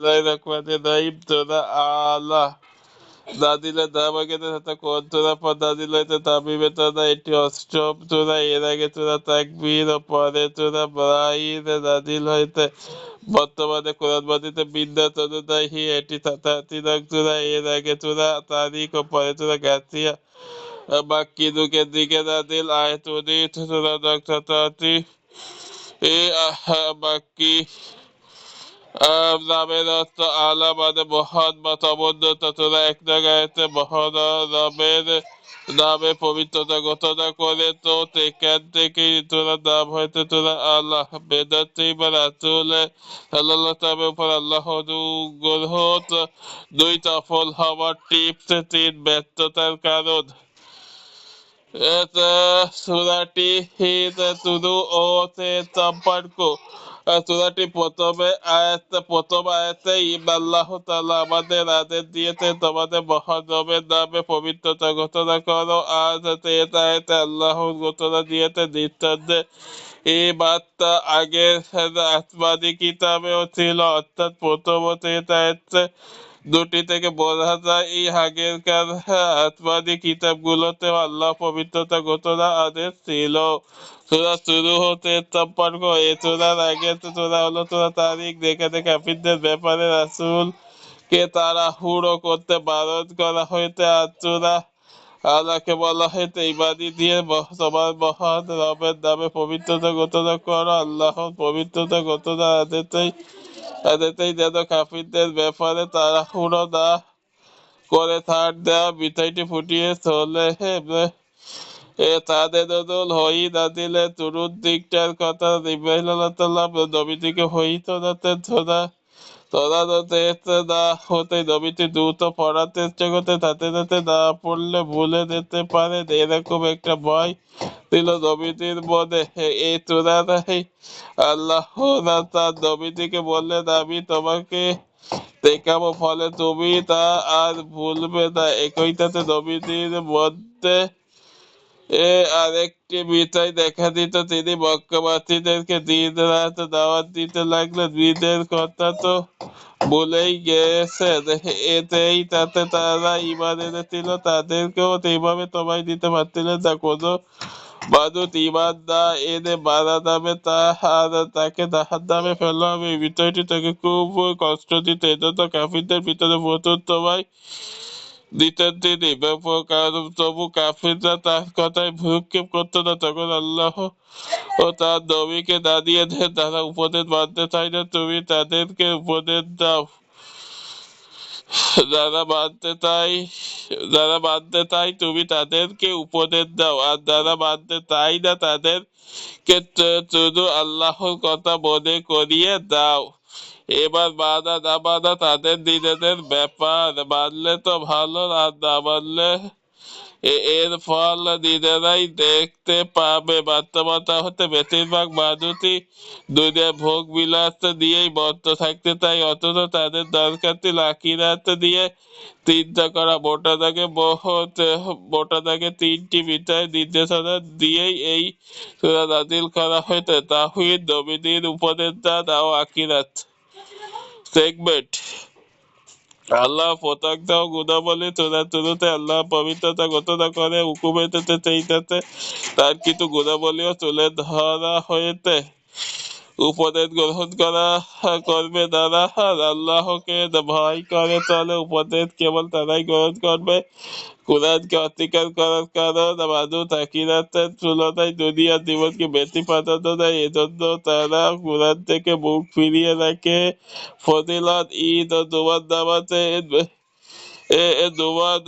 Bismillahirrahmanirrahim. Toda Allah. দাদিলে দাবাকে সাথে তোরা পর দাদিলাইতে তাবিবে তোরা এটি অষ্টম তোরা এর আগে তোরা তাকবীর ও পরে তোরা ব্রাইদ দাদিল হইতে বর্তমানে কোরআনবাদীতে বিদ্যা তনুদাহি এটি তাতাতিরাক তোরা এর আগে তোরা তারিখ ও পরে তোরা গাছিয়া বাক্কি দুকে দিকে দাদিল আয়তুনি তোরা ডাক্তাতি এ বাক্কি নামের অর্থ আলা মানে মহান বা সমুন্নত তোরা এক জায়গায়তে মহান নামের নামে পবিত্রতা ঘোষণা করে তো সেখান থেকেই তোরা নাম হয়েছে তোরা আল্লাহ বেদাতি বা রাসূলে সাল্লাল্লাহু তাআলার উপর আল্লাহ অনুগ্রহ দুই সফল হওয়ার টিপস তিন ব্যর্থতার কারণ সূরাটি শুরু ও সম্পর্ক সূরাটি প্রথম আয়াতে আল্লাহ তাআলা আমাদের আদেশ দিয়েছে তোমাদের মহান রবের নামে পবিত্রতা ঘোষণা করো আর আয়াতে আল্লাহর ঘোষণা দিয়েছে দৃষ্টান্তে এই বার্তা আগের আসমানি কিতাবেও ছিল অর্থাৎ প্রথম আয়াতে দুটি থেকে বোঝা যায় এই আগেরকার আসমানি কিতাবগুলোতে আল্লাহ পবিত্রতা ঘোষণা আদেশ ছিল। সূরা শুরু হতে সম্পর্ক এ সূরার আগে সূরা হলো সূরা তারিখ যেখানে কাফিরদের ব্যাপারে রাসূলকে তাড়াহুড়ো করতে বারণ করা হয়েছে আর সূরা আল্লাহকে বলা হয়েছে ইবাদি দিয়ে তোমার মহান রবের নামে পবিত্রতা ঘোষণা করো আল্লাহর পবিত্রতা ঘোষণা আদেশই যেন কাফিরদের ব্যাপারে তাড়াহুড়ো না করে ছাড় দেওয়া বিষয়টি ফুটিয়ে চলে তাদের হই না দিলে তুরুর দিকটার কথা ইব্রাহিম আল্লাহ তাআলা নবীজিকে হই শোনাতেন না হতে নবীটি দ্রুত পড়ার চেষ্টা করতে তাতে তাতে না পড়লে ভুলে যেতে পারে এরকম একটা ভয় ছিল নবীজির মনে। এই সূরায় আল্লাহ তার নবীজিকে বললেন আমি তোমাকে দেখাবো ফলে তুমি তা আর ভুলবে না। একইসাথে নবীজির মধ্যে আরেকটি বিষয় দেখা দিত তিনি মক্কাবাসীদেরকে দিন রাত দাওয়াত দিতে লাগলেন দিনের কথা তো বলেই গেছেন এতেই তাতে তারা ঈমান এনেছিল তাদেরকেও সেইভাবে তোমায় দিতে পারছিলেন না কোনো মানুষ ঈমান না এনে মারা যাবে আর তাকে জাহান্নামে ফেলা হবে এই বিষয়টি তাকে খুব কষ্ট দিত এজন্য কাফিরদের ভিতরে প্রচুর তোমায় দিতেন তিনি তবু কাফিররা তার কথায় ভ্রুক্ষেপ করতো না তখন আল্লাহ ও তার নবীকে দাঁড়িয়ে দেন তারা উপদেশ মানতে চায় না তুমি তাদেরকে উপদেশ দাও যারা মানতে চায় তুমি তাদেরকে উপদেশ দাও আর যারা মানতে চায় না তাদেরকে শুধু আল্লাহর কথা মনে করিয়ে দাও। এবার মানা না মানা তাদের নিজেদের ব্যাপার মানলে তো ভালো আর না মানলে এর ফল নিজেরাই দেখতে পাবে। বাস্তবতা হতে বেশিরভাগ মানুষই দুনিয়ার ভোগ বিলাস দিয়েই বদ্ধ থাকতে চায় অথচ তাদের দরকার ছিল আখিরাত দিয়ে চিন্তা করা। মোটা দাগে তিনটি বিষয় নির্দেশনা দিয়েই এই সূরা নাযিল করা হয়েছে তাওহীদ নবীদের উপদেশ দান ও আখিরাত। সেগমেন্ট আল্লাহ পতাকা ও গুণাবলী সূরার শুরুতে আল্লাহ পবিত্রতা ঘোষণা করে হুকুম এসেছে সেইটাতে তার কিছু গুণাবলীও তুলে ধরা হয়েছে। উপদেশ গ্রহণ করবে যারা আল্লাহকে ভয় করে চলে উপদেশ কেবল তারাই গ্রহণ করবে কুরআনকে অস্বীকার করার কারণ মানুষ আখিরাতের তুলনায় দুনিয়ার জীবনকে বেশি প্রাধান্য দেয় এজন্য তারা কুরআন থেকে মুখ ফিরিয়ে রাখে। ফজিলত ঈদ ও জুমার নামাজে নোমান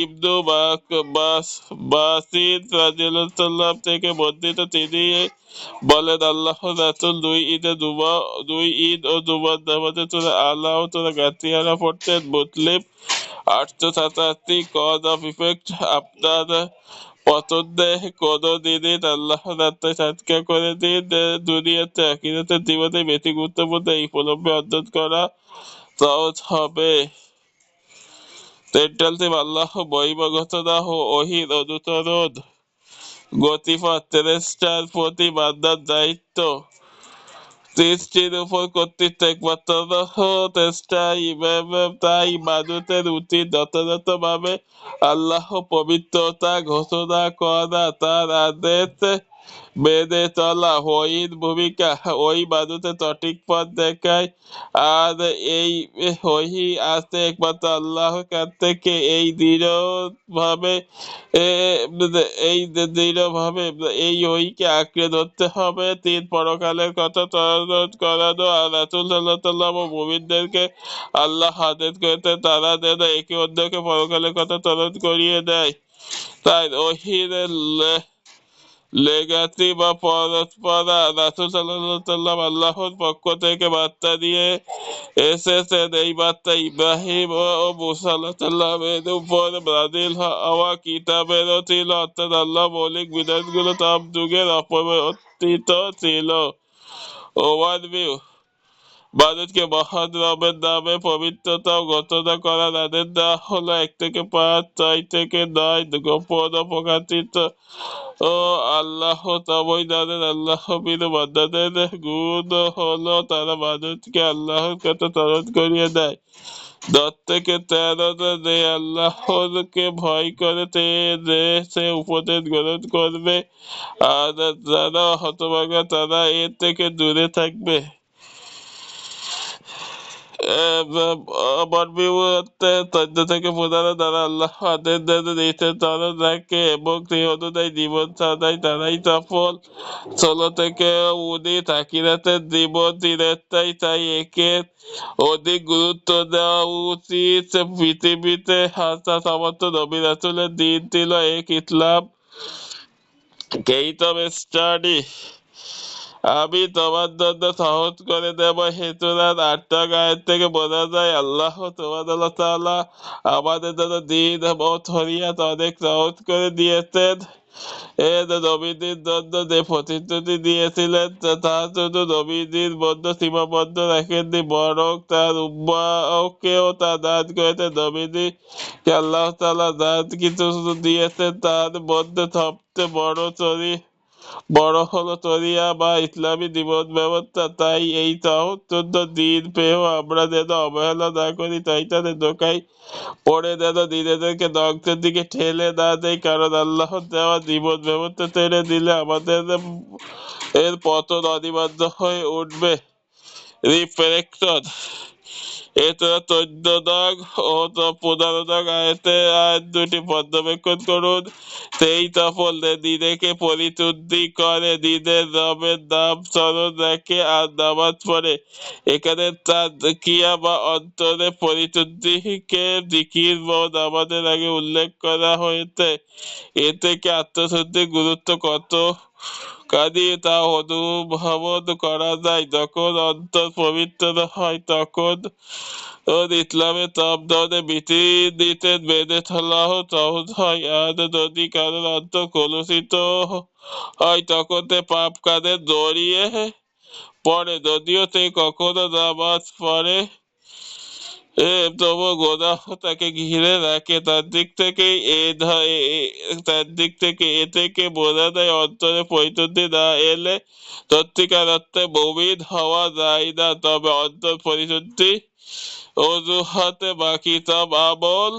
ইবনু বাসির রাদিয়াল্লাহু থেকে বর্ণিত তিনি বলেন আল্লাহ রাসূল দুই ঈদ ও জুমার নামাজে সূরা আলা ও সূরা গাসিয়ারা পড়তেন। মুসলিম 887 কজ অফ ইফেক্ট আপনার পছন্দে কোনো দিন আল্লাহ রাস্তায় সাজকা করে দিন দুনিয়াতে আখিরাতের জীবনে বেশি গুরুত্বপূর্ণ এই উপলব্ধি অর্জন করা সহজ হবে। সেন্ট্রাল থিম আল্লাহ মহিমা ঘোষণা ও ওহীর অনুসরণ গতিপথ ফেরেশতার প্রতি বান্দার দায়িত্ব সৃষ্টির উপর কর্তৃত্ব একমাত্র তাই মানুষের উচিত যথাযথ ভাবে আল্লাহ পবিত্রতা ঘোষণা করা, তার আদেশ মেনে চলা। ওহির ভূমিকা ওই মানুষের সঠিক পথ দেখায়, আর এই ওহি আসে একমাত্র আল্লাহর কাছ থেকে। এই দৃঢ়ভাবে এই ওহিকে আঁকড়ে ধরতে হবে। তিন পরকালের কথা স্মরণ করানো, আর রাসূল সাল্লাল্লাহু আলাইহি ওয়াসাল্লাম ও মুমিনদেরকে আল্লাহ আদেশ করেছে তারা যেন একে অন্যকে পরকালের কথা স্মরণ করিয়ে দেয়। তাই ওহির লেগাসি বা পরস্পরা, রাসূল সাল্লাল্লাহু আলাইহি ওয়াসাল্লাম আল্লাহর পক্ষ থেকে বার্তা দিয়ে এসেছেন। এই বার্তা ইব্রাহিম ও মুসা আলাইহিস সালামের উপর নাযিল হওয়া কিতাবেরও ছিল, অর্থাৎ আল্লাহর মৌলিক বিধানগুলো সব যুগের অপরিবর্তিত ছিল। ওভারভিউ: মানুষকে মহান রবের নামে পবিত্রতা ও ঘোষণা করার আদেশ দেওয়া হলো। 1 থেকে 5, 6 থেকে 9। গোপন ও প্রকাশিত ও আল্লাহ সবই জানেন। আল্লাহ বিনু বান্দাদের গুণ হলো তারা মানুষকে আল্লাহর কথা স্মরণ করিয়ে দেয়। 10 থেকে 13, যে আল্লাহকে ভয় করে সে উপদেশ গ্রহণ করবে, আর যারা হতভাগা তারা এর থেকে দূরে থাকবে। অবর্বিতে 14 থেকে 15, যারা আল্লাহ আদেশ দিয়েছেন তারা রাখে এবং সেই অনুযায়ী জীবন চালায় তারাই সফল। 16 থেকে 19, আখিরাতের জীবন চিরস্থায়ী, তাই একে অধিক গুরুত্ব দেওয়া উচিত। পৃথিবীতে আসা সমস্ত নবী রাসূলের দিন ছিল এক, ইসলাম। কেইটম স্টাডি: আমি তোমার জন্য সহজ করে দেব। সূরার 8 আয়াত থেকে বোঝা যায় আল্লাহ সুবহানাহু ওয়া তাআলা আমাদের জন্য দ্বীন ও শরিয়ত অনেক সহজ করে দিয়েছেন। নবীদের জন্য যে প্রতিশ্রুতি দিয়েছিলেন তা শুধু নবীদের মধ্যে সীমাবদ্ধ রাখেননি, বরং তার উম্মাহকেও তা দান করেছেন। নবীদেরকে আল্লাহ তাআলা যা কিছু দিয়েছেন তার মধ্যে সবচেয়ে বড় হলো শরিয়া বা ইসলামী জীবন ব্যবস্থা। তাই এই সহজ দিন পেয়েও আমরা যেন অবহেলা না করি, শয়তানের ধোঁকায় পড়ে যেন নিজেদেরকে ধ্বংসের দিকে ঠেলে না দেই, কারণ আল্লাহর দেওয়া জীবন ব্যবস্থা ছেড়ে দিলে আমাদের এর পতন অনিবার্য হয়ে উঠবে। রিফ্লেকশন: এছাড়া 14 ও 15 আয়াত দুটি পর্যবেক্ষণ করুন। সেই সফল যে নিজেকে পরিশুদ্ধি করে, নিজের রবের নাম স্মরণ রাখে আর নামাজ পড়ে। এখানে তাজকিয়া বা অন্তরে পরিশুদ্ধিকে জিকির ও নামাজের আগে উল্লেখ করা হয়েছে। এ থেকে আত্মশুদ্ধির গুরুত্ব কত কাজে তা অনুধাবন করা যায়। যখন অন্তর পবিত্র হয় তখন ইসলামের সব ধরনের বিধিনিষেধ মেনে চলাও সহজ হয়, আর যদি কারোর অন্তর কলুষিত হয় তখন সে পাপ কাজে জড়িয়ে পড়ে। যদিও সে কখনো নামাজ পড়ে তবু গুনাহ তাকে ঘিরে রাখে। তার দিক থেকে এ থেকে বোঝা যায় অন্তরে পরিশুদ্ধি না এলে সত্যিকার অর্থে মুমিন হওয়া যায় না। তবে অন্তর পরিশুদ্ধি অজুহাতে বাকি সব আমল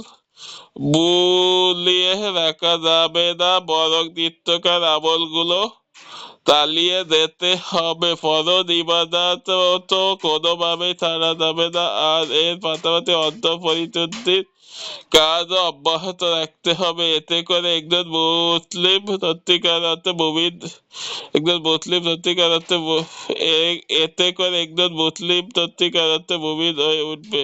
বুলিয়ে রাখা যাবে না, বরং নিত্যকার আমলগুলো চালিয়ে যেতে হবে। ফরজ ইবাদত তো কোনোভাবেই ছাড়া যাবে না, আর এর পাশাপাশি অন্তর পরিশুদ্ধির কাজও অব্যাহত রাখতে হবে। এতে করে একজন মুসলিম সত্যিকার অর্থে মুমিন হয়ে উঠবে।